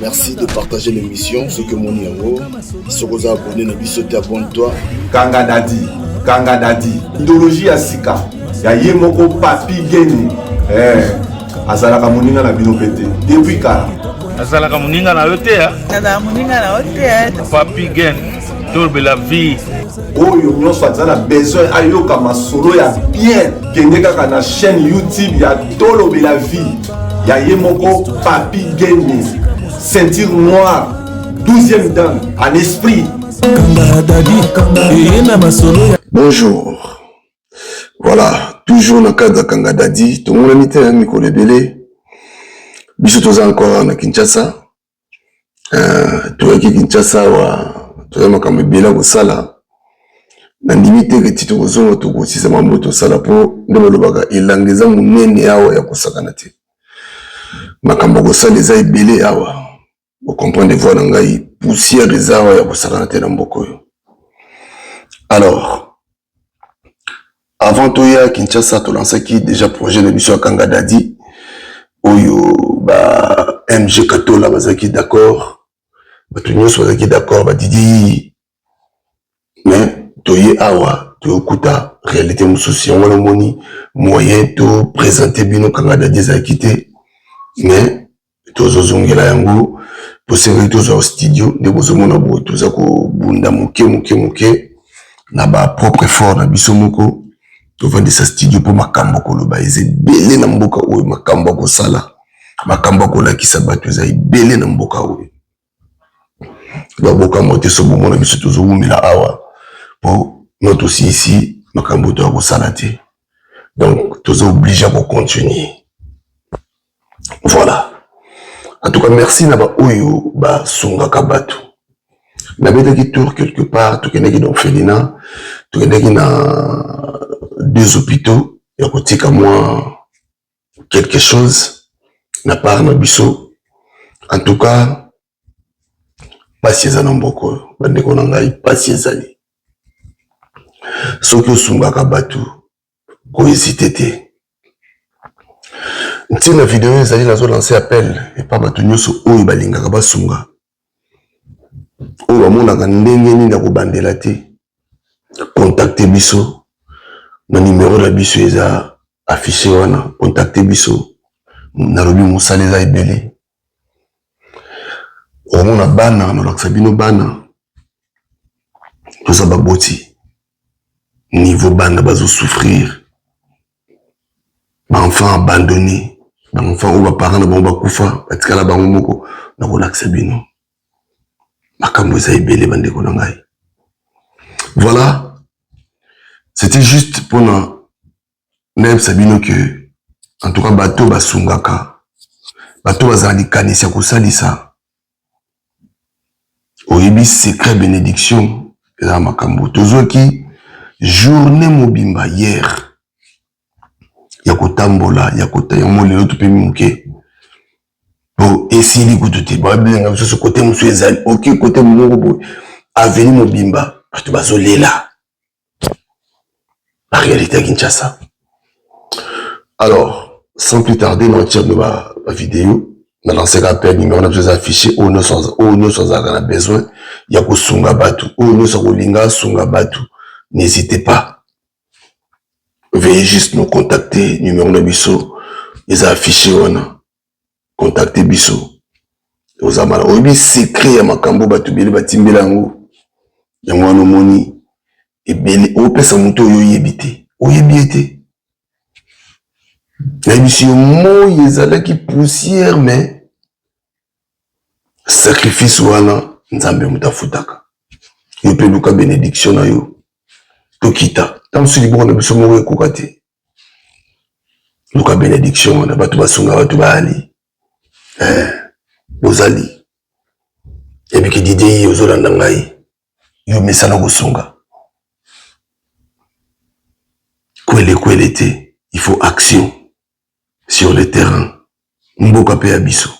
Merci de partager l'émission. Ce que mon numéro, il se vous abonner, ne sauter abonne-toi. Kanga Dadi, idéologie ya sika, ya yemoko papi geni. Azalaka moninga na bino pete. Depuis kala. Azalaka moninga na yote ya. Azalaka moninga na yote ya. Papi geni, torbe la vie. Oyo nyonso azala besoin ayoka masolo ya bien. Kende kaka na chaîne YouTube ya Tolobe la vie. Ya yemoko papi geni. Ceinture noire, 12e dan, en esprit. Bonjour. Voilà, toujours dans le cadre de Kanga Dadi. Tout le monde a mis un micro lebele. Bisous encore na Kinshasa. Tout le Kinshasa tout le monde bela ko sala. Na limite que titre ko zongo to ko sisa mamoto sala po ndelo baga elangeza munene awa ya kusakana te. Makambo ko sala eza ebele awa. Vous comprenez voir ngai poussière des awa ya kusakana te na mboko yo. Alors, avant tout ya Kinshasa to lancer qui déjà projet d'émission Kanga Dadi oyo ba MG Katola bazaki d'accord ba tunyoso bazaki d'accord ba Didi mais toye awa to kuta réalité mususi ngolo moni moyen to présenter bino Kanga Dadi zaki te mais tozo zongela yango possible tozo studio de bozomona bo toza ko bunda muke na ba propre effort na biso moko to vendre sa studio pour makambo koloba eze belé na mboka oyo makambo ko sala makambo ko la kisa batu eza belé na mboka oyo ba boka moté so bo mona biso tozo umila awa pour notre aussi ici makambo to ko sala te donc tozo obligé à continuer. Voilà, en tout cas merci na ba oyo ba sunga kabatu na betaki tour quelque part to kenaki dans Félina to kenaki na 2 hôpitaux et à côté comme moi quelque chose na part na biso en tout cas pas si ezana mboko bande ko ngai pas si ezali soki osunga kabatu ko hésiter te ntina vidéo ezali nazo lancer appel et pas batu nyoso oyo balingaka basunga oyo bamonaka ndenge nini na kobandela te contacter biso na numéro la biso eza affiché wana contacter biso na lobi musala eza ebele omona bana na laksa bino bana toza baboti niveau bana bazo souffrir ba enfants abandonnés ba enfants ou ba parents na bango bakufa batikala bango moko na ko laksa bino makambo eza ebele bandeko na ngai. Voilà, c'était juste pour Neb Sabino que, en tout cas, bateau basungaka, bateau bazali kanisi ya kosalisa, oyebi secret bénédiction, eza makambo. Tozoki, journée mobimba hier, ya kotambola, ya molelo to pe muke. Bon, esili kututi, ba bien ce côté musu ezali, ok côté moko aveni mobimba, bato bazolela. La réalité à Kinshasa. Alors, sans plus tarder, on tire de ma vidéo. On a lancé l'appel numéro, on a besoin d'afficher au no sans avoir besoin. Il y a ko sunga batu, au no sans linga sunga batu. N'hésitez pas. Veuillez juste nous contacter. Numéro de biso, ils ont affiché on a contacté biso. Aux amala, obi secret ya makambo batu bele batimbelango. Yango no moni. Et bien, on peut s'en monter au yébité. Au yébité. La mission, moi, il qui poussière, mais sacrifice ou ana, nzambe mutafutaka. Il peut nous bénédiction na yo. Tokita. Tant que libre, on a besoin de mourir kokate. Luka bénédiction, on a batu basunga, batu baali. Bozali. Et bien, qui dit, yozolandangai. Yo mesana kosunga. Il faut action sur le terrain. Mboka pe abiso.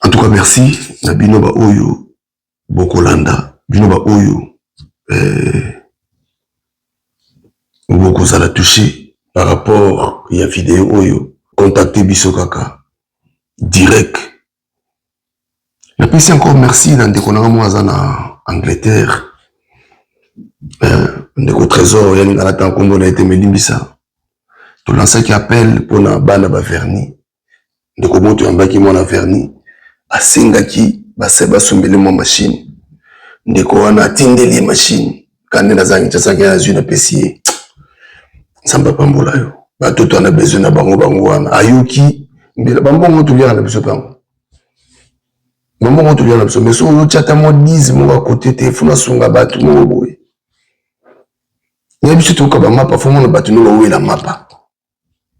En tout cas, merci. Na binoba oyo bokolanda, binoba oyo boko zala touché par rapport il y a vidéo oyo contactez biso kaka direct. La PC encore merci dans des connaissances en Angleterre. Ndeko trésor yani na temps kombo na été melimbisa. To lancer qui appelle pour na bana ba verni. Ndeko moto yambaki mona verni asengaki baseba sombele mo machine. Ndeko wana tindeli machine kandi na zangi tsaka ya zuna PC. Samba pambola yo. Ba toto na besoin na bango wana ayuki mbela bambongo to liana biso pango. Maman, tu viens là, mais si on tient moi 10 mois à côté, tu fais songa battu mon boy. Il y a bientôt quand même mapa, faut mon battu nous où est la mapa.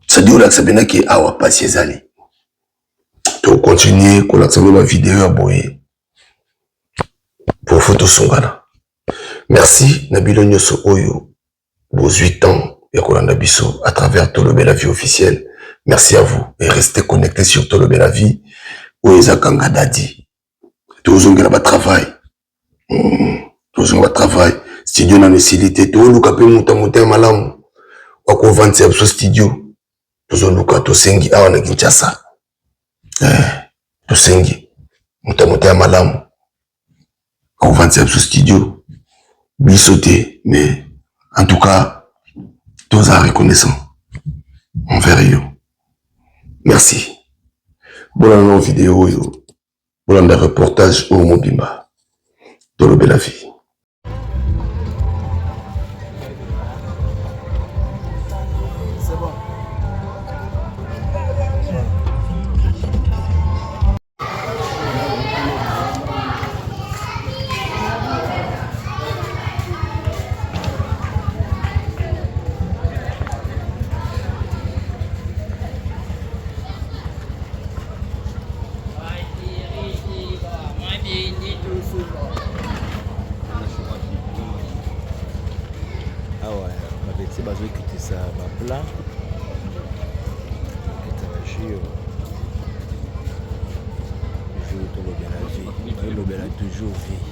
Ça dit là que ça bien qui a pas ces années. Tu continuer, qu'on a trouvé ma vidéo à boyer. Pour photo songa là. Merci Nabilo Nyoso Oyo. Vos 8 ans et qu'on a biso à travers Tolobé la vie officielle. Merci à vous et restez connectés sur Tolobé la vie. Oeza Kanga Dadi. Tous on va travail. Tous on va travail. Studio na necessité. Tous on luka pe muta malamu. Wako vendre ce studio. Tous on luka to sengi awa na Kinshasa. To sengi muta malamu. Wako vendre ce studio. Bisoté, mais en tout cas, tous à reconnaissant envers eux. Merci. Bonne vidéo yo. Bonne reportage au Mobimba. Tolobé la vie. Toujours vie.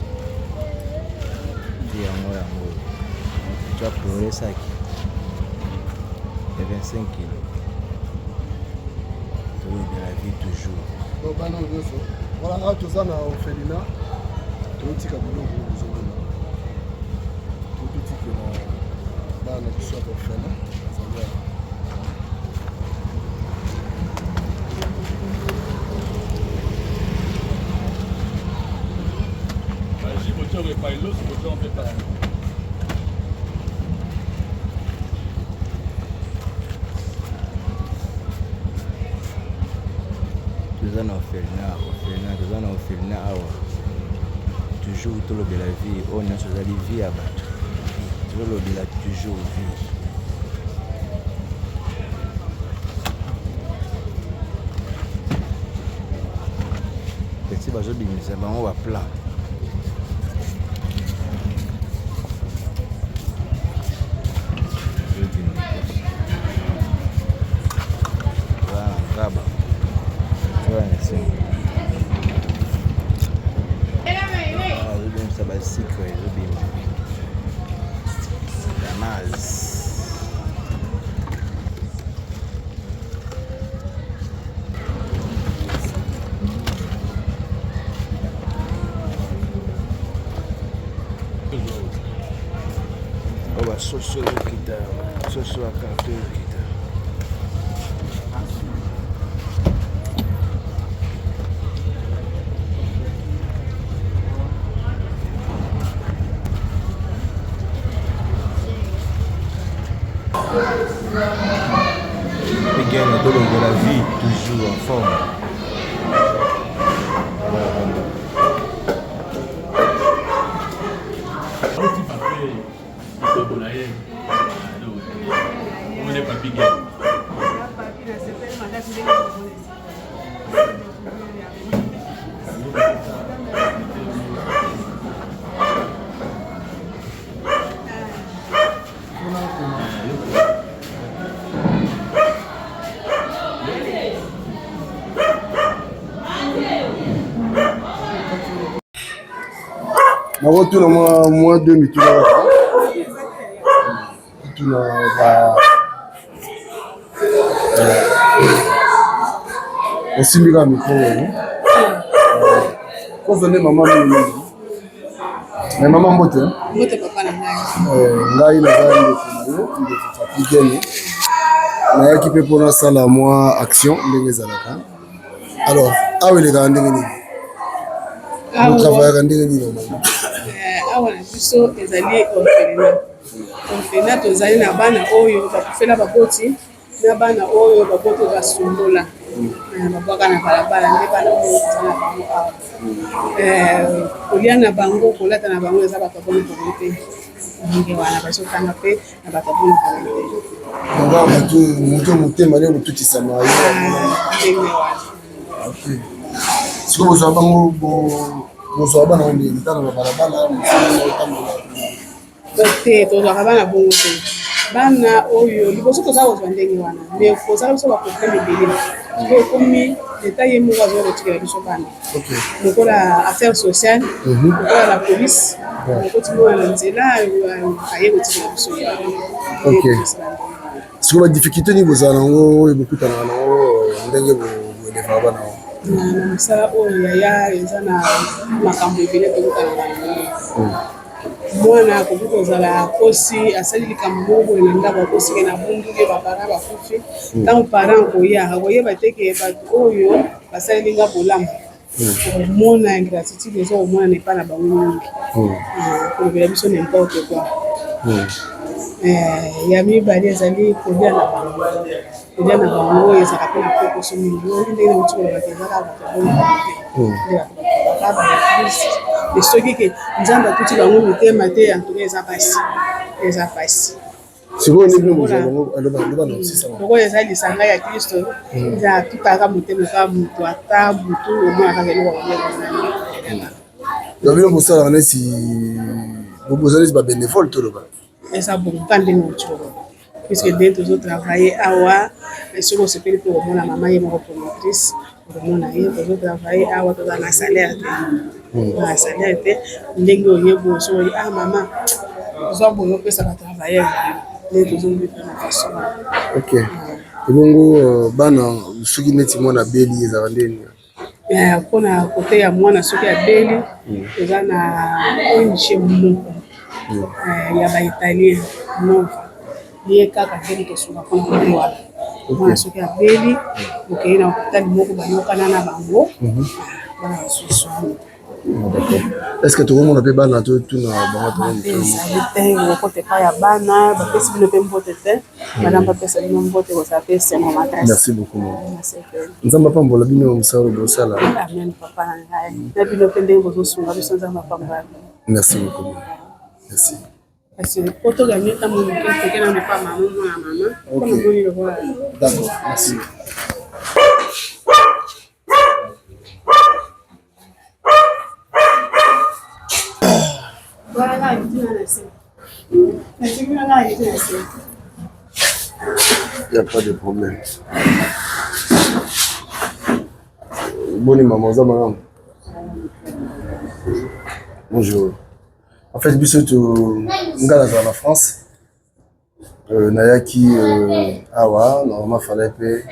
Vie amour. Tu as pleuré ça qui il y a 25 kilos. Tu as la vie toujours. Donc, voilà, tout ça, on a fait l'INA. Tout le petit cabinet, vous avez tout le petit que là, on a soit pour faire là. Toujours tout le la vie, on a chose à vie à battre. Toujours le la toujours vie. Petit bateau bimisa, on va plat. Soso kita, soso akarte kita. Miguel est dans la vie, toujours en forme. Avant tout, moi 2000 tout là. Tout là, osimbi kaka micro kozone mama mingi mais mama mbote papa na ngai ngai naza ndeko na yo ndeko Papi Gene nayaki mpe mpona asala mwa action ndenge ezalaka alors awa elekaka ndenge nini travaillaka ndenge nini normalement awa na biso ezali orphelinat tozali na bana oyo bakufela baboti na bana oyo baboti basumbola babwaka na balabala nde bana oyo eza na bango awa kolia na bango kolata na bango eza bato aboni koli te ndenge wana bazotanga mpe na bato aboni koli te moto motema nde botutisama ndenge wana sikoyo bozwa bango bozwa bana ondengita na babalabala te tozwaka bana bongo te bana oyo liboso toza kozwa ndenge wana mais kozala biso baproblème ebele po ekomi leta ye moko azoya kotikela biso bana lokola affaire sociale lokola la police okotimona na nzela aye kotikela biso sikoyo badifficulté nini bozala nango oyo bokutanaka nango ndenge boelevaka bana na mosala oyo yaya eza na makambo ebele tokotanaka nango mwana akoki kozala kosi asali likambo moko boye na ndako akosike na bunduke bapara bakufi ntango parent koya akoyeba teke bato oyo basaleli nga bolamu komona ingratitude eza komona epai na bango mingi kolobela biso nimporte quoi ya mibali ezali kolia na bango oyo ezalaka mpe na pokoso mingi ndenge na uti kolobaka ezaka bato mais soki ke nzambe atuti bango motema te yantuka eza pasi sikoyo ndenge bozala bango aloba na osisa lokoyo eza lisanga ya kristo eza atutaka motema kaka moto ata butu omona kaka eloko babino bosalaka neti boza neti babénévole toloba eza bonga ndenge oti koloba puisque nde tozotravaille awa soki osepeli mpe komona mama ye moko promotrice okomona ye tozotravaille awa toza na salaire te ndenge oyebo soki mama tozwa boyo opesa batravailleur nde tozobika na faso ok ebongo bana soki neti mwana beli ezala ndeni mpona kote ya mwana soki abeli eza na ONG moko ya baitalien nova ye kaka ndenge tosunga mpona kote wana mwana soki abeli okei na hôpital moko bayokana na bango bana basusu est-ce que tokomona mpe bana totuna bango ezali te okote epai ya bana bapesi bino mpe mbote te madame bapesa bino mbote kozala mpe sengo makasi. Merci beaucoup nzambe apambola bino mosala bosala amen papa na ngai na bino mpe ndenge bozosunga biso nzambe apambola. Merci beaucoup merci kasi po toganye ntango moke tokena mepa mama mwana mama mpona moni lokola d'accord merci Il n'y a pas de problème. Bonne maman, ça madame. Bonjour. En fait, biso ngala dans la France. Nayaki awa, normalement fallait payer.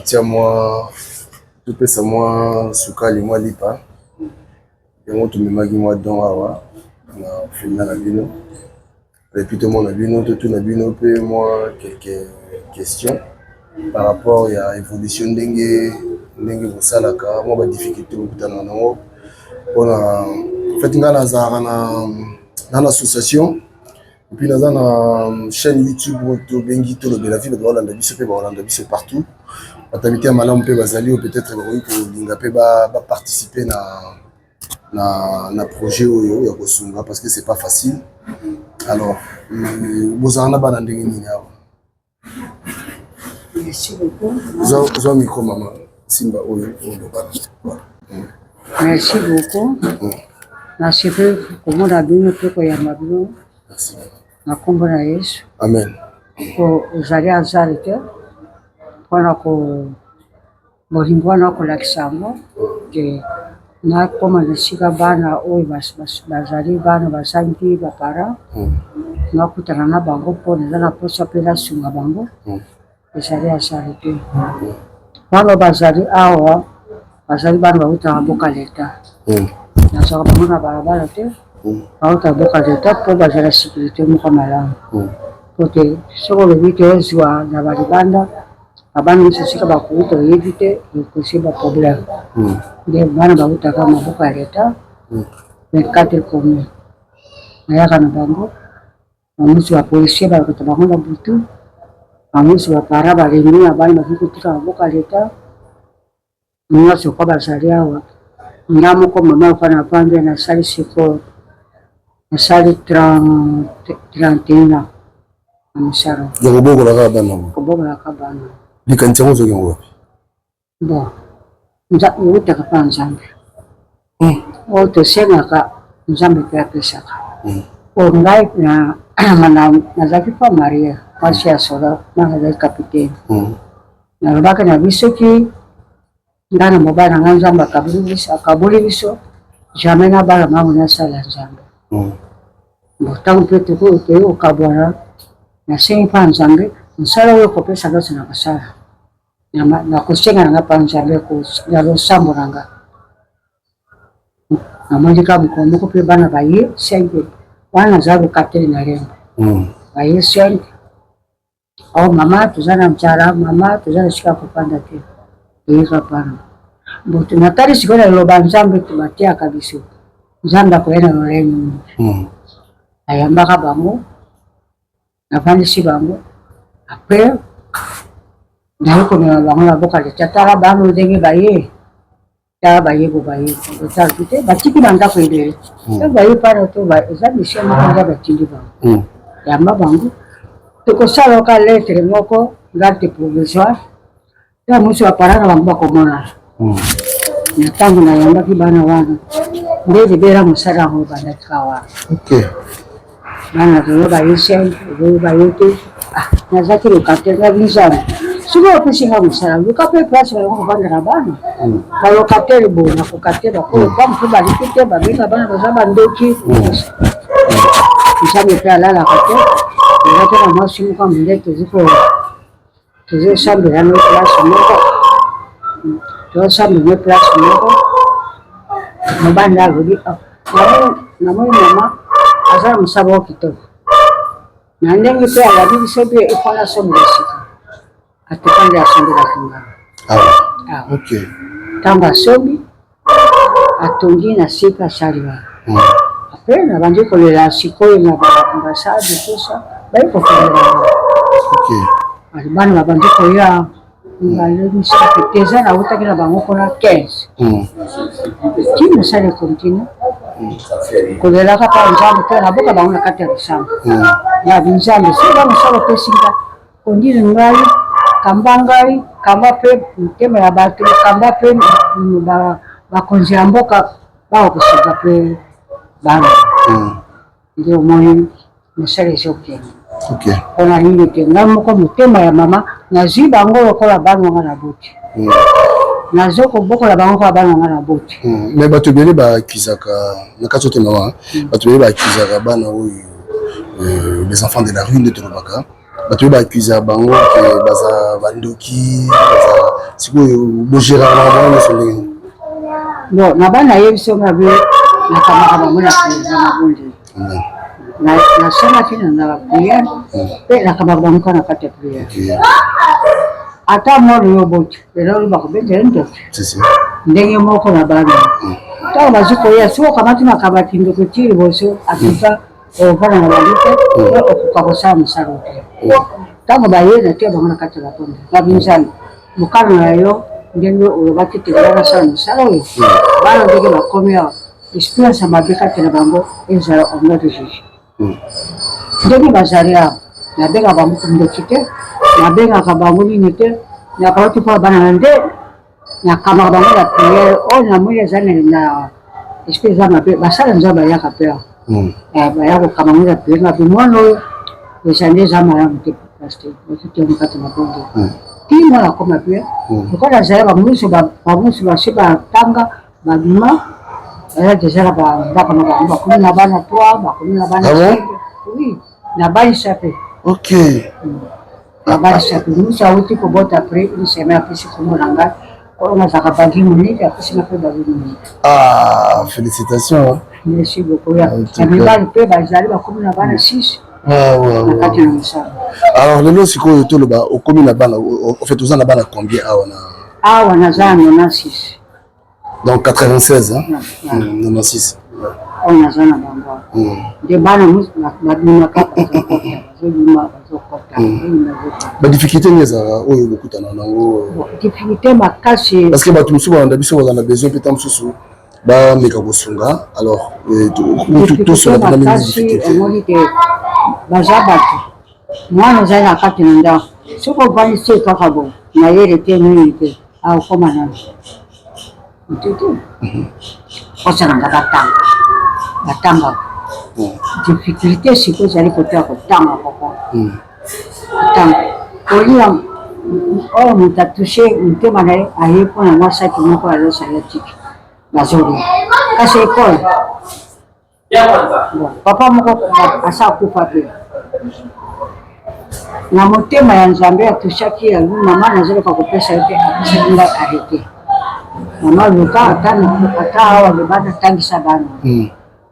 Tiens moi, tu pèses moi sukali moi lipa. Et moi tu me magi moi don awa. Na fina na bino. Et puis tout le monde a vu moi quelques questions par rapport à l'évolution d'Engue Salaka, moi ma difficulté au bout on a fait une association et puis dans une chaîne YouTube où Bengi Tolo de la ville de Hollande c'est partout. On a invité à Malam pe bazali ou peut-être que Lingape va participer na projet oyo ya kosunga parce que c'est pas facile. Alors, vous en avez un merci beaucoup. Vous avez micro maman. Simba oyo. Merci beaucoup. Merci comment la bien peut que ya mabino. Merci. Na kombo na Yesu. Amen. Ko uzali azalite. Pona ko mohimbwana ko lakisamo que na koma nashika bana oyo bazali bana basangi bapara nakutana na bango mpona eza na posa mpe nasunga bango ezali asali te bano bazali awa bazali bana bauta baboka leta nazwaka bango na balabala te bauta baboka leta mpo bazala sécurité moko malamu po te soki olobi te ozwa na balibanda babana miso esika bakuuta oyebi te ekosi baproblème nde bana bautaka maboka ya leta 24 commune nayaka na bango bamosi bapolisier balokota bango na butu bamosi bapara balembi na bana bafi kotika maboka leta nyonso kwa bazali awa nga moko mama okana pambe nasali siko nasali 31 na mosala yango bokolaka bana kobokolaka bana likanisi yango ozoki yango wapi bon eutaka mpa nzambe oyo tosengaka nzambe mpe apesaka o ngai nazalaki mpa marie mwasi ya soda nga nazali kapitaine nalobaki na bisoki nga na mobali na nga nzambe akaboli biso jamais na bana mango nasala nzambe ntango mpe tokoki kokabwana nasengi mpa nzambe mosala oyo kopesa nyonso na kosala nakosenga nanga mpa nzambe na losambo na nga namondika mokolo moko mpe bana baye 5 wana nazala lokateli na lembo baye 5 o mama toza na mzala mama toza na sika kopanda te eyeka bana boto natali sikoyo na loba nzambe tobatiaka biso nzambe akoya na lolenge ayambaka bango navandisi bango apres naye komema bango na boka leta tala bango ndenge baye tala baye bo baye otali te batiki na ndako ebele so baye pana to eza mission moko nza batindi bango yamba bango tokosala oka lettre moko ngarte provisoire ta mosi bapara na bango bakomona na ntango nayambaki bana wana nde libera mosala yango bandakika wana bana toyo baye 5 oyo baye te nazaki lokatele na bizana soki opesinga mosala luka mpe place balongo kovandela bana balokatele bo na kokatela koloba mpe baliki te babenga bana baza bandoki nzambe mpe alalaka te eza te na mwasi moko monde tozosambela no place moko tozosambela no place moko mobali alobi namoni mama aza na mosala moko kitoko na ndenge mpe alabi biso mpe efana asombela sika atekande asombelaka ngana ntango asombi atongi na sika asaliwa apres nabandi kolela sikoyo na baambasade tosa bayi kofelela bana babandi koya balemisa eza nautaki na bango mpona 15 ti mosala ekontinue kolelaka mpa nzambe mpe naboka bango na kati ya losambo ya binzambe soki mosala opesinga kondile ngai kamba ngai kamba mpe motema ya bato kamba mpe bakonzi ya mboka bakokosoka mpe bana nde omoni mosala ezokende mpona nini te ngai moko motema ya mama nazwi bango lokola bana wanga na boti nazokobokola bango kwa bana wanga na boti me bato ebele baakizaka na kati otema wa bato ebele baakizaka bana oyo les enfants de la rue nde tolobaka bato oyo baakizaka bango ke baza bandoki baza sikoyo bogéraka na bango nyonso ndenge bon na bana yebi so mabe nakamaka bango na président na bondeli nasomaki na bapriere mpe nakamaka bango kaka na kati ya priere ata mwana yo boti elolo bakobetela ndoki ndenge moko na bana ntango bazwi koya soki okamati makabati ndoko ti liboso atuka ovana na bango te okoka kosala mosala te ntango baye na te bango na kati ya bakonde babinzani mokano na yo ndenge olobaki te bana sala mosala oyo bana ndenge bakomi awa expérience ya mabe kati na bango ezala honneur de juge ndenge bazali awa nabengaka bango ndoki te nabengaka bango nini te nakauti mpo bana na nde nakamaka bango na priere oyo namoni eza na esprit eza mabe basala nzambe bayaka mpe awa baya kokama bango na priere mabe mwana oyo eza nde eza malamu te paster okitema kati na bongo ti mwana akoma mpe lokola azali bamusu basi batanga babima eza deja na bandako na bango bakomi na bana 3 bakomi na bana 5 oui na balisa mpe Habari safi. Musa uti ko bota pre ni sema pesi kumulanga. Corona za kabagi muniki apesi na pe bazi muniki. Ah, félicitations. Merci beaucoup. Ya bibali pe bazali ba 16. Ah ouais. Alors le lot siko to le ba au commune na bana au fait aux na bana combien awana? Awana za 96. Donc 96 hein. 96. On a zana bango. De bana mus na kapa ba difficulté nyeza oyo bokutana nango. Difficulté makasi parce que ba tumusu ba ndabiso ba na besoin peut mususu ba meka kosunga alors tout sur la même difficulté. Bazabatu. Mwana zana kati nda. Soko bani se kakabo. Na yere te nite. Au koma na. Ntutu. Kosa nga batanga. Batanga. Difficulté siko zali kotea kotanga koko. Tanga. Kolia o mutatushe mtema na ayepo na mwasa kimoko alo sayatiki. Bazori. Kasi ekole. Papa moko asa kufa pe. Na motema ya Nzambe atushaki ya mama nazele kwa kupesa yote asinda arete. Mama luka ata hawa bebana tangisa bana.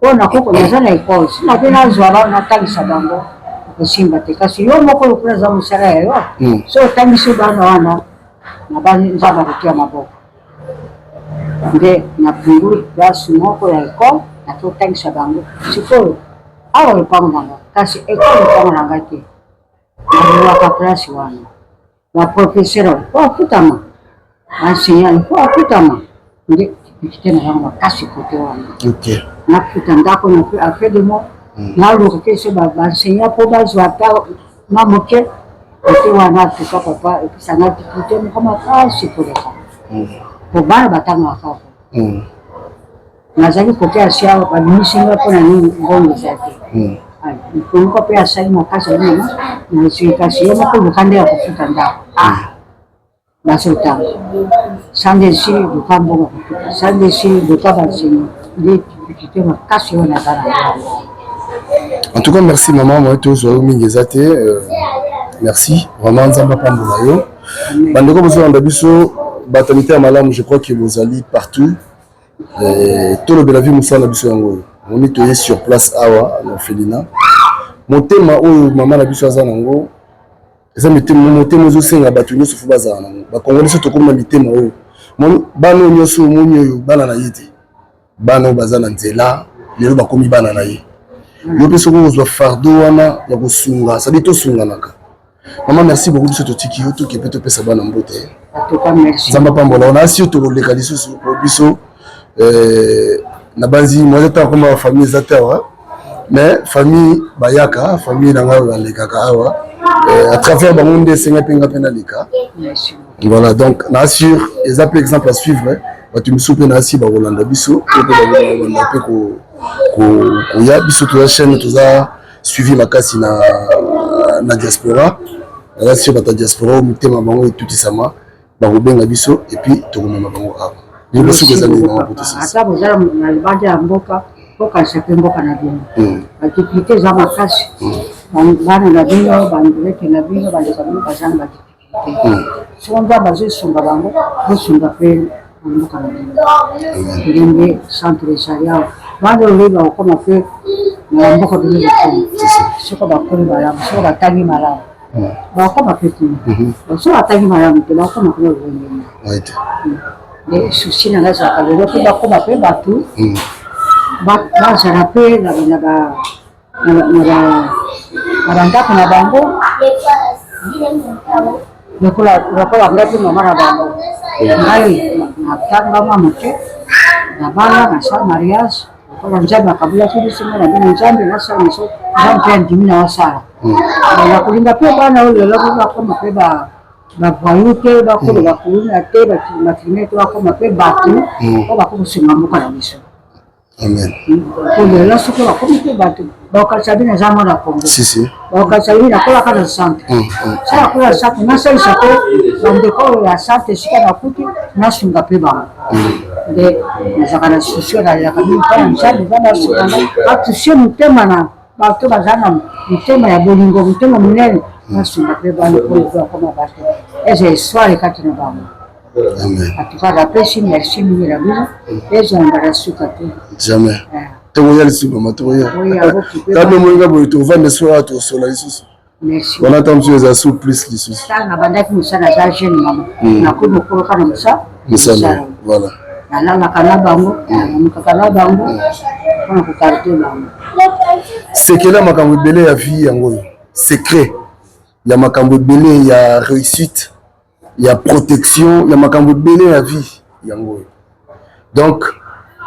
Ona koko nazana ikozi. Na pena zwala na tangisa bango. Kusimba te kasi yo moko lukuna za musara yo. So tangisa bana wana na bani nzaba kutia maboko. Nde na punguri basi moko ya iko na tangisa bango. Siko awa lupango nanga. Kasi eko lupango nanga te. Wakaprasi wana wa professeur wa futama enseignant wa futama ndi kitena yangu kasi kote wana OK na futandako na après de moi na lo que c'est ba enseignant pour bazwata mamoke kote wana tuka papa et puis ça n'a difficulté mais comment kasi kote pour bana batanga akako nazali kote asia ba misinga pona ni ngongo zake Niko pia sai makasa nini na sikasi yema ko lukande ya kufuta ndako basota sande si lukambo kufuta sande si lukaba sini ndi kitema kasi wana sana. En tout cas merci maman moi tous mingi zate merci vraiment nzamba pambola yo bandeko bozo anda biso batamite ya malamu je crois que vous allez partout tout le belavi musala biso yango on est sur place awa na Felina motema oyo mama na biso azana ngo eza motema ozo senga batu nyoso fu bazana ngo bakongoli so tokoma mitema oyo bano nyoso munyo oyo bana na yete bano bazana nzela lelo bakomi bana na ye yo peso ko ozwa fardo wana ya kosunga ça dit to sunga naka mama merci beaucoup biso totiki yo to kepe to pesa bana mbote merci zamba pambola on a si to leka lisusu biso na banzi moi ta comme famille zatawa mais famille bayaka famille nanga balekaka awa à travers bangonde senga penga penalika voilà donc na assure les appels exemple à suivre batu musupe na asi ba Rolanda biso et ba Rolanda pe ko ya biso to chaîne to za suivi makasi na diaspora la sur ta diaspora mutema bango tout sama ba rubenga biso et puis to komema bango awa ni biso ke zali na potisi ata bozala na libanda ya mboka poka chaque mboka na bino activité za makasi bana na bino bandeke na bino bandekabino bazana bakipikite songa bazosunga bango bosunga pe mboka na bino ndenge centre charia bana oliba okoma pe na mboka bino soko bakoli malamu soko batangi malamu bakoma pe tini soko batangi malamu te bakoma kuna wengine les soucis na la zaka lelo pe bakoma pe batu bazala pe na bandako na bango lokola ngapi mama na bango ngai natanga moke na bana na sa mariage lokola nzambe akabula tulisinga na bino nzambe nasala miso nzambe ndimi na wasala na kulinga pe bana oyo lelo bakoma pe bavoyu te bakolo bakuluna te bafilme te bakoma pe batu po bakokosunga mboka na biso. Amen. Là, ce qu'on a commis, bakasabina na zama na Kongo. Si. Bakasabina kola kana sante. Sala kola sante na sala sako bandeko ya sante shika na kuti na sunga pe ba. De zakana sosio na ya kami kana mshani bana sunga. Atu sio mtema na bato bazana mtema ya bolingo mtema munene basunga mpe bana oyo bakoma bato eza eswale kati na bango atuka napesi merci mingi na bino ezongala suka te jamais tokoya lisusu mama tokoya kabe moninga boye tovanda soa tosola lisusu wana ta mosusu eza su plus lisusu tanga bandaki mosala aza jeune mama nakomi okoloka na mosala voilà nalalaka na bango namukaka na bango mpona kokarite bango sekele ya makambo ebele ya vie yango oyo secret ya makambo ebele ya réussite ya protection ya makambo ebele ya vie yango oyo donc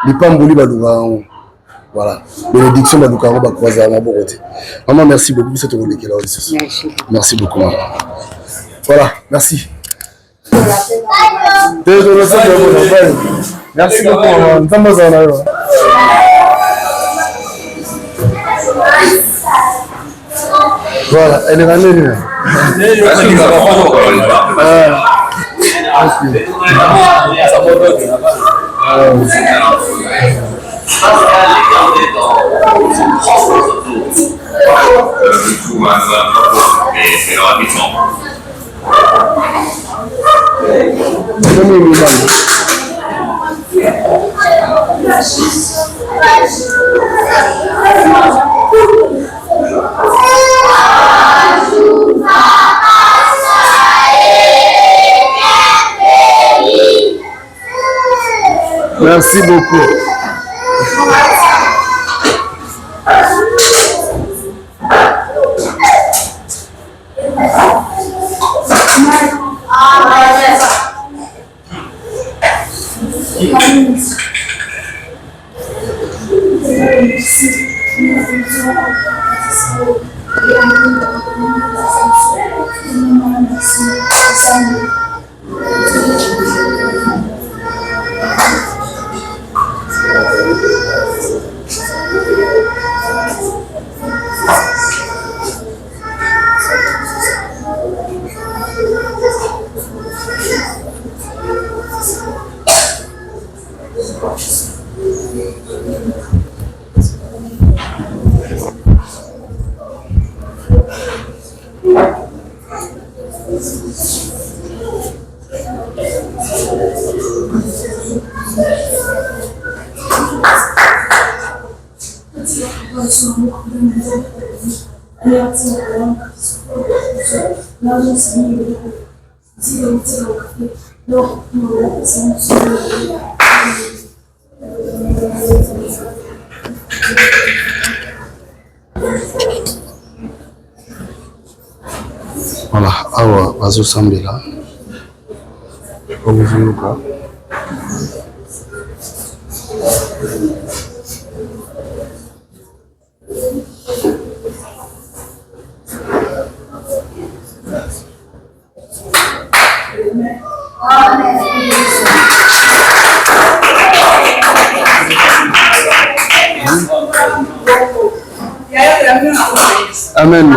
lipamboli baluka yango voilà bénédiction baluka yango bakozala maboko te maman merci beaucoup biso tokolekela oyo lisusu merci beaucoup maman voilà merci merci beaucoup maman nzambe azala na yo voilà elle est ramenée Merci beaucoup. Voilà, awa bazosambela okuvuluka Amen.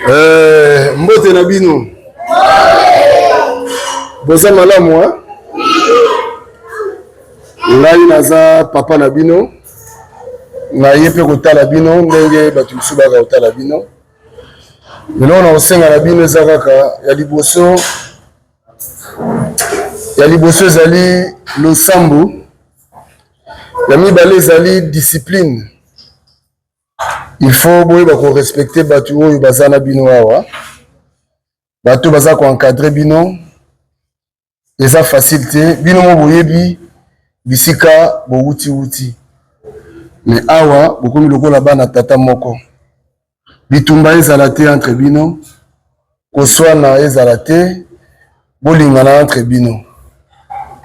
Ouais. Mbote na bino. Boza malamu hein? Ngai naza papa na bino. Na yepe kotala bino ndenge batu musu baka kotala bino. Lelo na osenga na bino eza kaka ya liboso ezali losambo. Ya mibale ezali discipline. Il faut boyeba ko respecter batu oyo baza na bino awa. Batu baza ko encadrer bino. Eza facile te. Bino mo boyebi bisika bo wuti. Mais awa bokomi lokola bana tata moko. Bitumba ezala te entre bino. Koswana ezala te. Bolingana entre bino.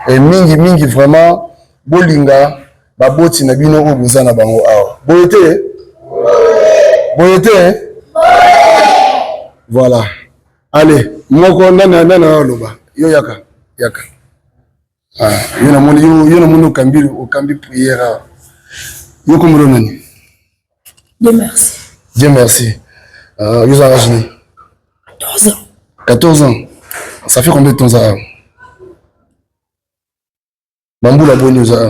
Et mingi vraiment bolinga baboti na bino oyo boza na bango awa. Boyete? Boyete? Voilà. Allez, moko nana loba. Yo yaka. Ah, yo na moni okambi prière. Yo komro nani? Dieu merci. Dieu merci. Yo za âge 14 ans. 14 ans. Ça fait combien de temps ça? Bambou la bonne za.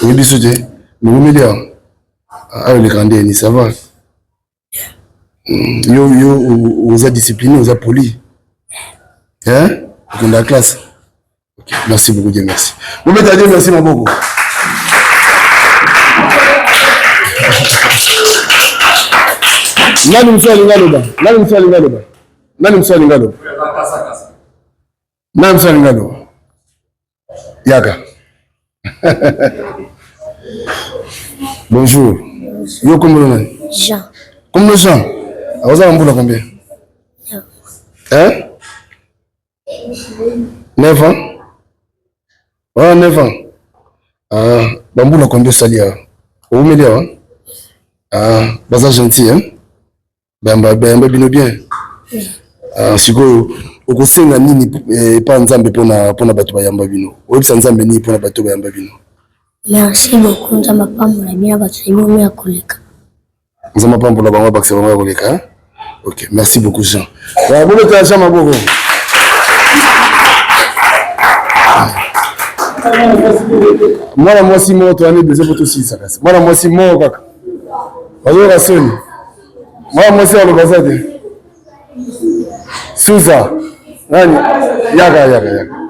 Oui bisouté. Nous milliards. Ah, le grandé, ça va. Yo, vous êtes discipliné, vous êtes poli. Hein? Dans la classe. Okay. Merci beaucoup, Dieu merci. Vous mettez à Dieu merci, mon beaucoup. Nani mswa lingaloba. Nani mswa lingaloba. Nani mswa lingaloba. Nani mswa lingaloba. Yaka. Bonjour. Yo comment on est? Jean. Comment Jean? Ah, vous avez un boulot combien? Hein? 9 ans? Ah, 9 ans. Ah, bamboula combien salia? Au milieu, hein? Ah, baza gentil, hein? Bamba bino bien. Ah, siko okosenga nini pa nzambe pona bato bayamba bino. Oyebisa nzambe nini pona bato bayamba bino. Merci beaucoup, nzamba pambola bien bato yimo ya koleka. Nzamba pambola bango bakse bango ya koleka, hein? OK, merci beaucoup Jean. Ba boulot ta Jean Maboko. Mwana mwasi mo to ani beze poto sisa kasi. Mwana mwasi mo kaka. Bazo rasoni. Mwana mwasi alo bazade. Suza. Nani? Yaka.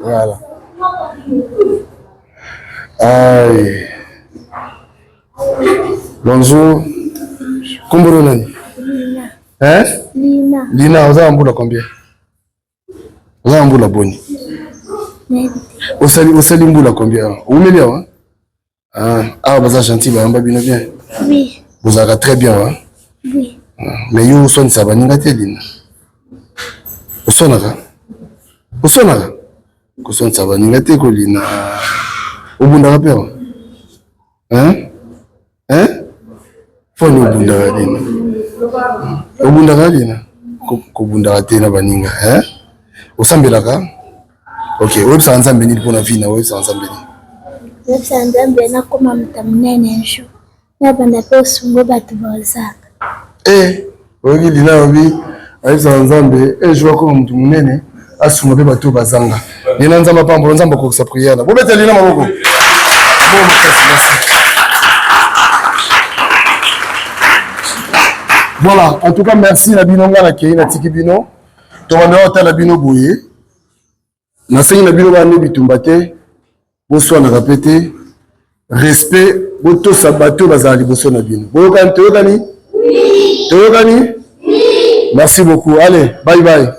Voilà. Aïe. Bonjour. Kumburu nani? Lina. Hein? Lina. Lina, vous avez un boulot combien? Vous avez un boulot boni? Osali mbula combien? Vous m'aimez, hein? Ah, vous êtes gentil, vous êtes bien. Oui. Vous êtes très bien, hein? Oui. Mais vous êtes ça va Lina. Vous êtes ça va Lina. Vous êtes peur? Hein? Faut nous bunda Lina. Vous bunda Lina. Ko bunda tena baninga, hein? Osambelaka? Ok, websa nzambe nini pona vie na websa nzambe nini? Websa nzambe na koma mtamunene nsho. Na banda pe sungo batu bazaka. Ogi Lina obi websa nzambe je vois comme mtu munene asungo pe batu bazanga. Lina nzamba pambo nzamba ko prière. Bo bete Lina maboko. Bon, merci. Voilà, en tout cas merci na binonga na kei na tiki bino. To banda ota la bino boye. Na sengi na bino bane bitumba te boso na répéter respect boto sabato bazali boso na bino boyokani toyokani toyokani merci beaucoup allez bye bye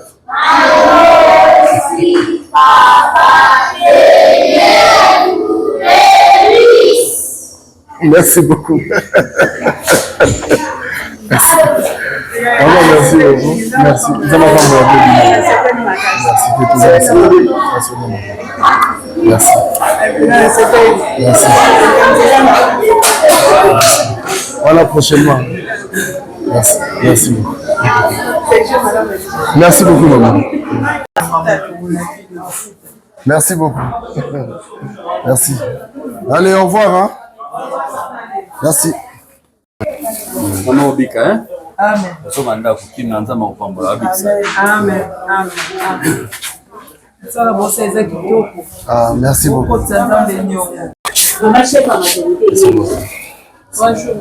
merci beaucoup merci. Merci beaucoup. Merci. Merci. Voilà prochainement. Merci. Merci beaucoup. Merci beaucoup, maman. Merci beaucoup. Merci. Allez, au revoir. Hein? Merci. Maman Obika, hein? Amen. Amen. Ah, merci beaucoup. Bonjour.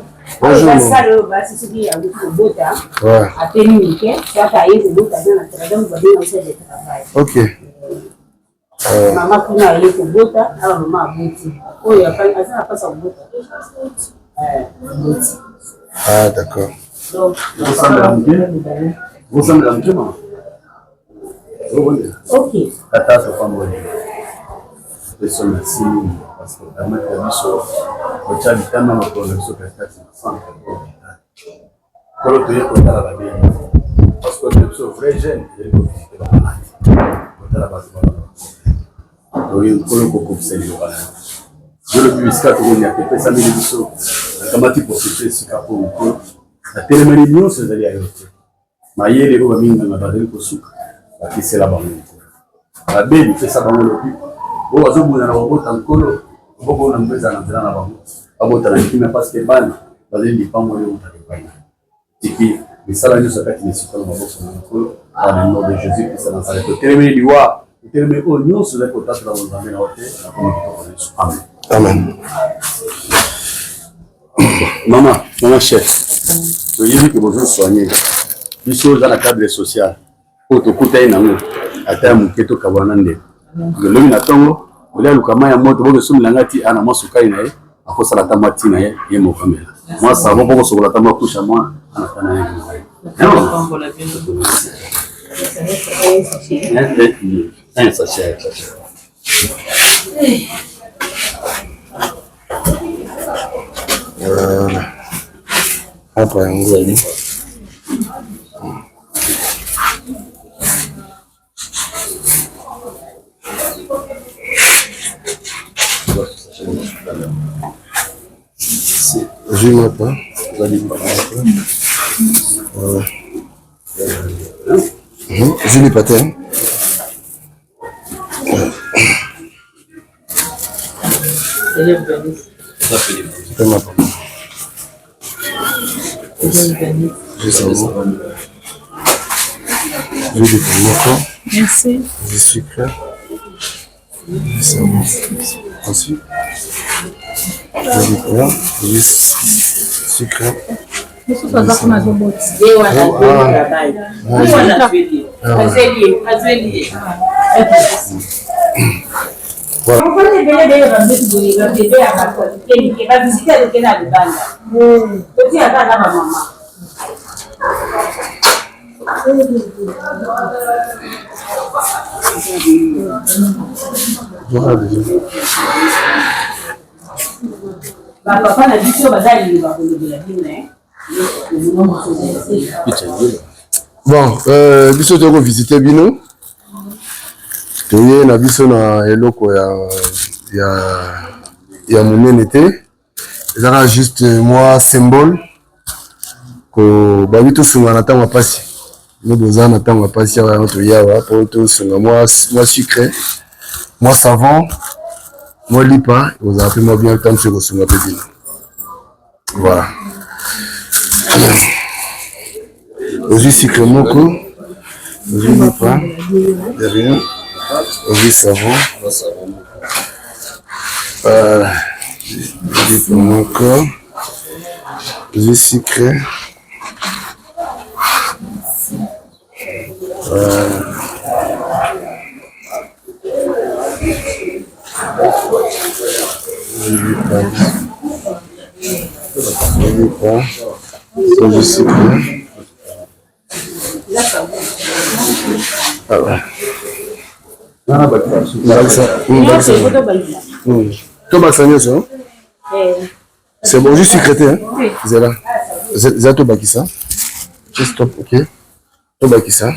Ok. Maman kuna ile kubota au mama abuti. Oyo afanya sana pasa kubota. Ah, d'accord. Vous semblez un peu mal. Ok. Tata, c'est pas moi. Je suis merci parce que vraiment, il y a des choses. Au Tchad, il y a tellement de choses que je suis parce que je suis vrai jeune, je vais visiter la maladie. Je le puis jusqu'à trouver à peu près 5 000 bisous. Comment tu peux faire ce cap pour vous? La télémédiation, c'est d'aller à l'autre. Mais il y a des gens qui ont des choses qui sont là-bas. La belle, il fait ça dans le plus. Bon, vous avez un robot en colo. Vous avez un peu d'anabon. Vous avez un peu de parce que ban. Vous avez des femmes qui ont mais ça, là, nous savons qu'il est dans le nom de Jésus qui s'est lancé. Le télémédiation, le télémédiation, c'est le côté de la Amen. Amen. Maman. Maman chef, tu dis que vous soignez. Les choses dans la cadre social. Pour te coûter un ata muketo kabanande. Le mina tongo, olia lukama ya moto boke sumi langati ana masukai na ye, akosa la tamati na ye mo kamera. Moi ça va boko sokola tama kusha moi ana kana ye. Un sachet. Hapa ngoni. Je ne pas. Je n'ai pas terre. Je vais Merci. Je suis prêt. Ensuite, je suis prêt. Bon, biso toko visiter bino. Toye na biso na eloko ya monene te. Ezaka juste moi symbole ko babi to sunga na tango pasi. Nous besoin na tango pasi ya notre yawa pour to sunga moi sucré, moi savon, moi lipa, vous avez moi bien le temps de se sunga petit. Voilà. Aujourd'hui sucré moko, aujourd'hui lipa, derrière. Aujourd'hui savon. Lipa moko. Aujourd'hui sucré. Je suis prêt. C'est bon, je suis secrétaire. C'est là. C'est tout baki ça. Just stop, ok. Tout baki ça.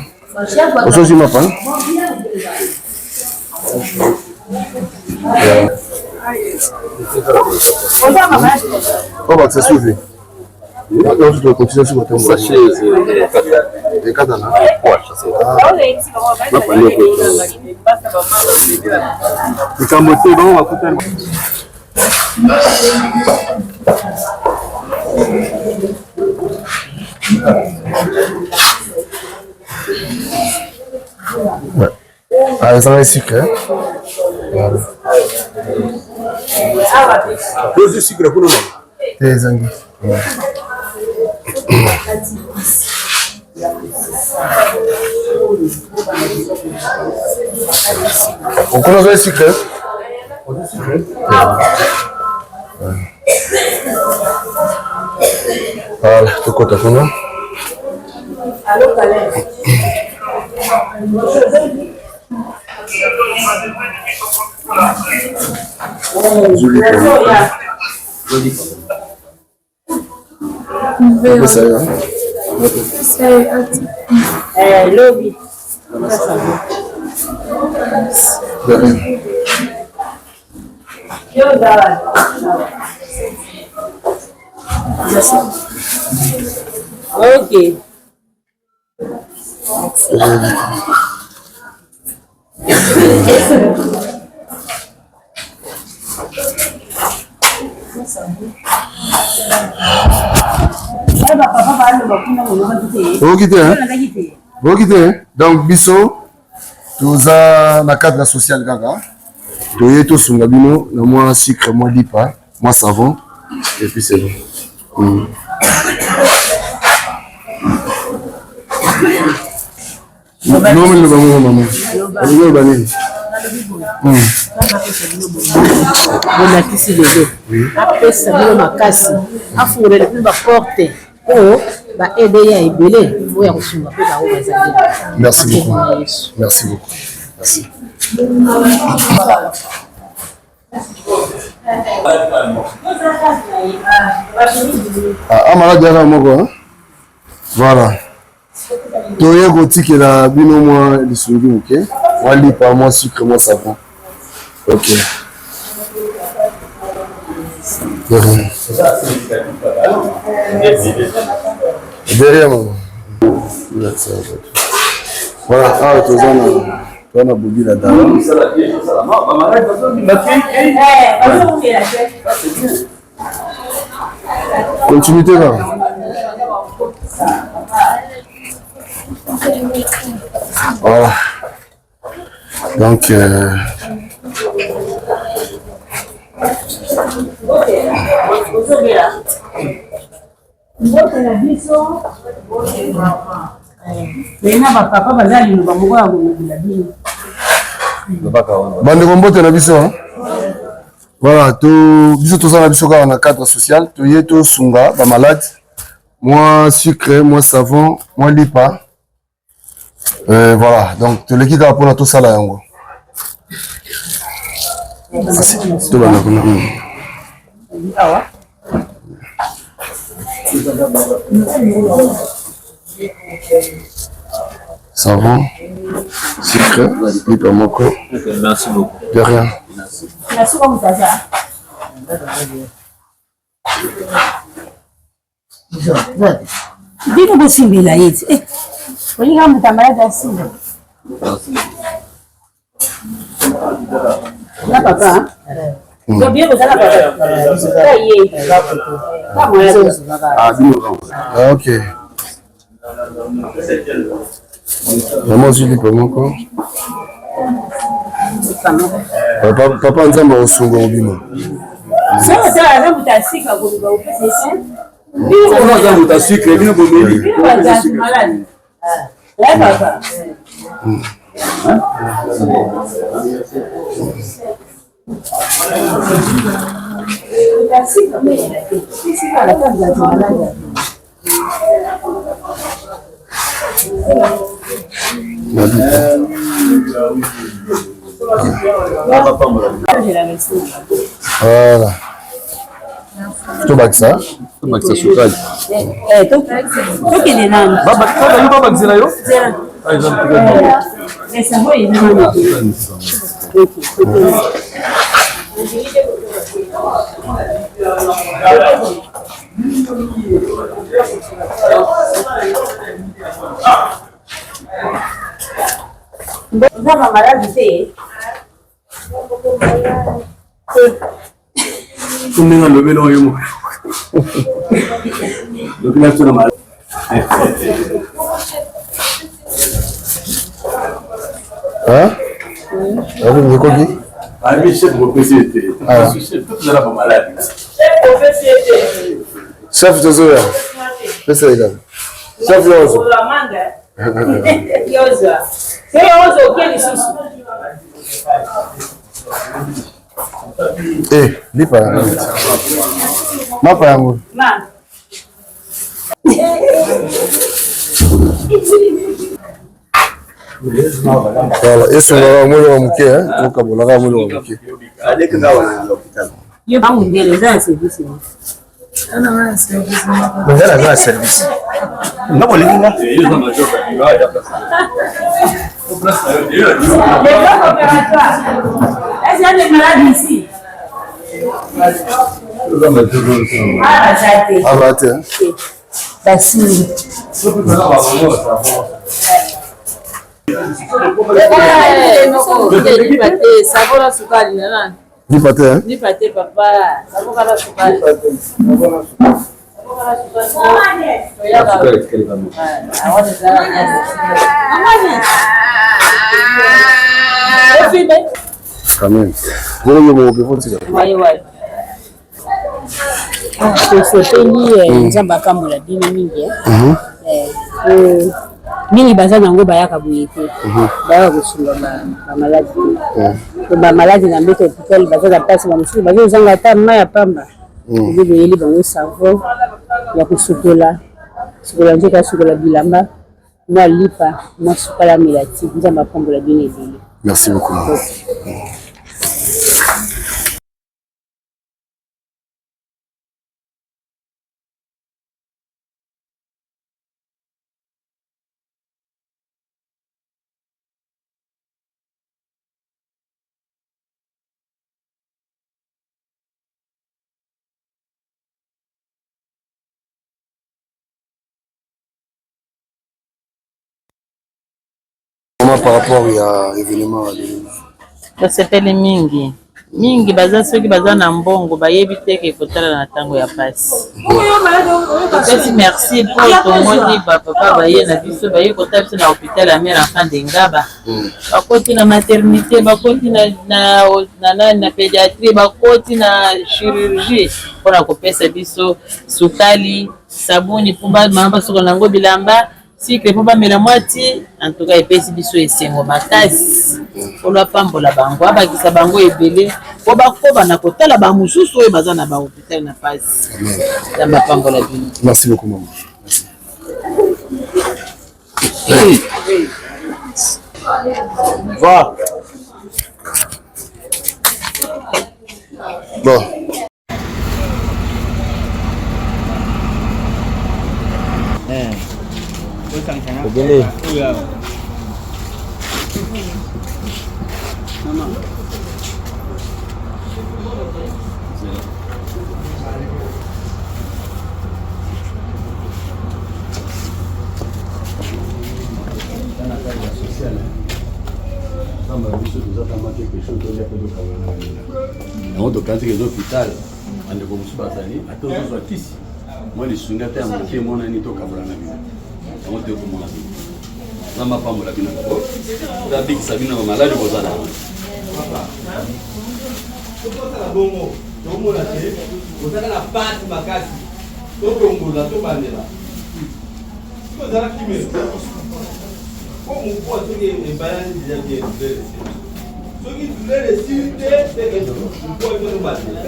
On se dit ma part. On va se suivre. Non, je dois continuer sur votre mot. Les cadres là. Le camoté, bon, on va couper. Ouais. Ah, ça va être sucré. Voilà. Deux sucre pour nous. Des anguilles. On commence avec le sucre. Voilà, tout côté pour nous. Lobby. Ok. Vous quittez, donc biso toza na cadre social kaka toye to sunga bino na moi sucre moi lipa moi savon et puis c'est bon. Non, mais le maman, maman. Le banane. bolakisi lelo apesa bino makasi afungolele mpe baporte oyo baede ya ebele oyo ya kosunga mpe bango bazali. Merci beaucoup. Merci beaucoup. Merci. Malade ya moko. Voilà. Toye kotikela bino mwa lisungi moke. Mwa lipa, mwa sucre, mwa savon. Ok. Derrière maman. Voilà, ah, tu as un bougie là-dedans. Continuité là. Voilà. Donc, bandeko mbote na biso. Voilà, biso tozala biso kaka na cadre social, toye tosunga ba malade, moi sucre, moi savon, moi lipa. Voilà, donc toleki kaka mpona tosala yango. Savon, sucre, lipa moko. Merci beaucoup. De rien. Merci beaucoup. Dino bosimbila yeti. Olinga mutambala dasimba. La papa. Bien vous allez Ah, ok. Maman, je dis pas encore. Papa, nzamba osunga obima. Sawa sawa, na mutasika kuliba upesa. Sawa sawa, mutasika bino bomeli. Bino bazazi malani. La papa. Mutasika mbele. Sika la kazi malani. Voilà. Tu vas que ça? Tu vas que ça soit calme. Tu qui est nan? Baba gzela yo? Mais ça va, il est Ndaba malade te. Kumenga lobelo yo. Donc là tu as mal. Hein? Avez vous quoi qui? Ah oui, chef propriété. Ah, chef tout là pas malade. Chef propriété. Chef de Zoya. Pesa ila. Chef Yozo. Yozo. C'est Yozo qui est ici. Eh, lipa. Mapa yangu. Ma. Voilà, eso ngara mwele wa mke toka bolaka mwele wa mke. Aleka ngawa hospital. Yo bangu ndele za service. Ana wana service. Ngara za service. Ngabo linga. Les blocs opératoires. Est-ce qu'il y a des malades ici? Ah, bah, tiens. Basile. Nipate, hein? Nipate, papa. Savon sukari. Quand même. Vous voyez mon peu, Oui. tosepeli nzambe akambola bino mingi mingi baza nango bayaka boye te bayaka kosunga bamaladi te bamaladi na mbeto hôpital baza na mpasi bamosusu bazozanga ata mai ya pamba ozi boyeli bango savon ya kosukola sukola nzoka asukola bilamba mwa lipa mwa sukala melati nzambe apambola bino ebele. Merci beaucoup. Par rapport à l'événement tosepeli mingi baza soki baza na mbongo bayebi teke kotala na ntango ya pasi topesi merci mpo tomoni bapapa baye na biso baye kotala biso na hôpital ya mare enfant de Ngaba bakoti na maternité bakoti na pédiatrie bakoti na chirurgie mpona kopesa biso sukali sabuni mpo bamama basukola nango bilamba sikre mpo bamela mwati en tout cas epesi biso esengo makasi mpona pambola bango abakisa bango ebele mpo bakoba na kotala bamosusu oyo baza na bahôpital na pasi ya bapambola bino. Merci beaucoup maman. Va. Bon. Begini. On doit cancer les hôpitaux. On est comme ça basali. Attends, on soit ici. Moi les sunga te amke mon ani to kabula na bino. On te ko mona. Na ma pambola bino ko. Da big sabina ma malade ko zana. Bongo, bongo la te. Ozaka na pati makasi. To kongola to bandela. Ko zara kimelo. Ko mu ko to ke bayani dia dia de. Soki tulele sirte te ke to ko to bandela.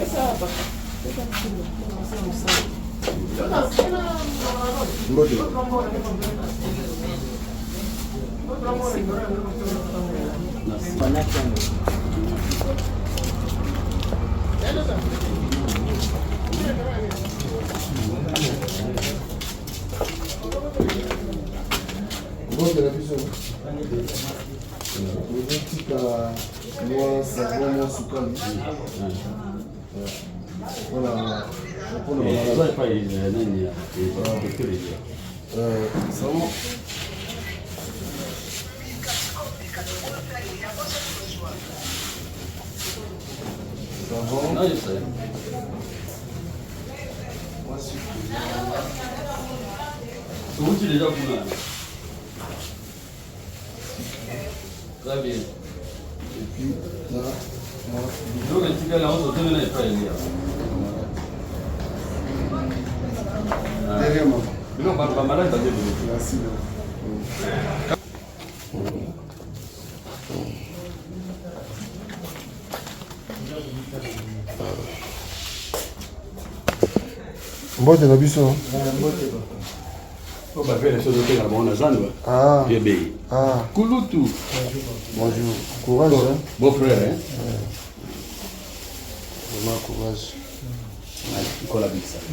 Déjà pour là. Très bien. Et puis là, donc le petit gars là, on se donne les frères là. Derrière moi. Non, pas malade, pas de. Merci. Mbote na biso. On va faire les choses de la bonne azan. Ah. Bébé. Ah. Kouloutou. Bonjour. Courage. Hein? Beau frère. Hein? Vraiment courage.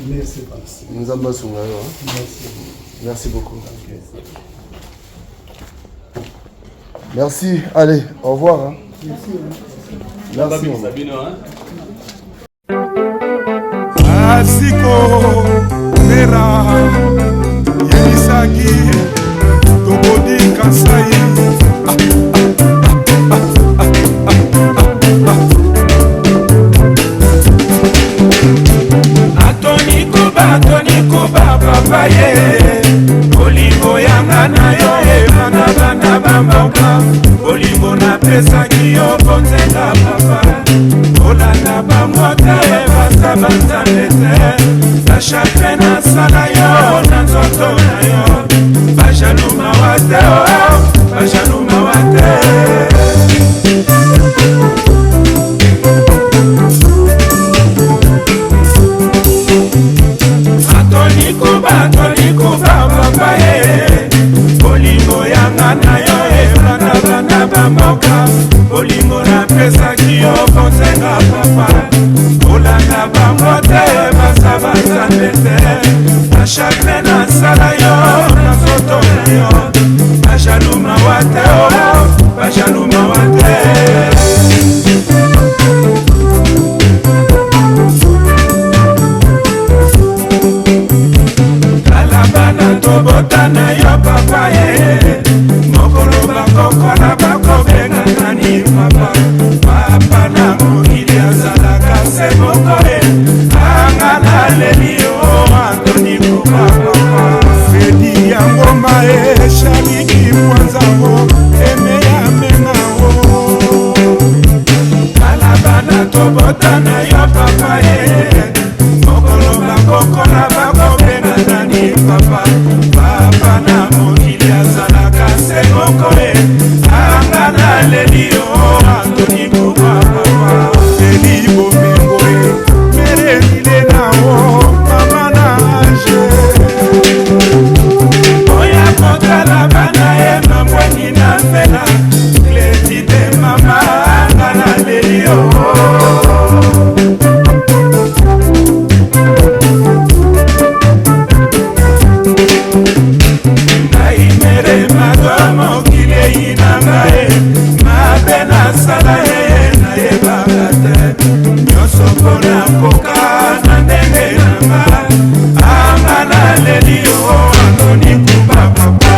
Merci. Nous avons besoin. Merci. Merci beaucoup. Merci. Allez, au revoir. Hein? Merci. Asiko Mera Yenisaki Tobodi Kasai Atoni Koba Papa ye Olingo yanga na yo Ebana bana bamboka Olingo na pesa kiyo Bonzenga papa Olanda bamwota Ebasa banzambete papa ye mokolo bakokola bakobenga nani papa papa na mokili azalaka se moko ye anga naleli o Antoni Kuba papa Fredi ya ngoma ye shaniki mwanzango eme ya menga o kalabana tobotana yo papa ye mokolo bakokola bakobenga nani papa papa na mokili azalaka se moko ye anga naleli o Antoni Kuba papa Eli bomengo ye meremile na o mama na age oya kotala bana ye mabweni na fela kletide mama anga naleli o naimere madomo kilei na ngae mabe nasala ye nayebaka te nyonso mpona koka na ndenge nanga anga naleli o Antoni Kuba papa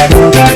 Thank you.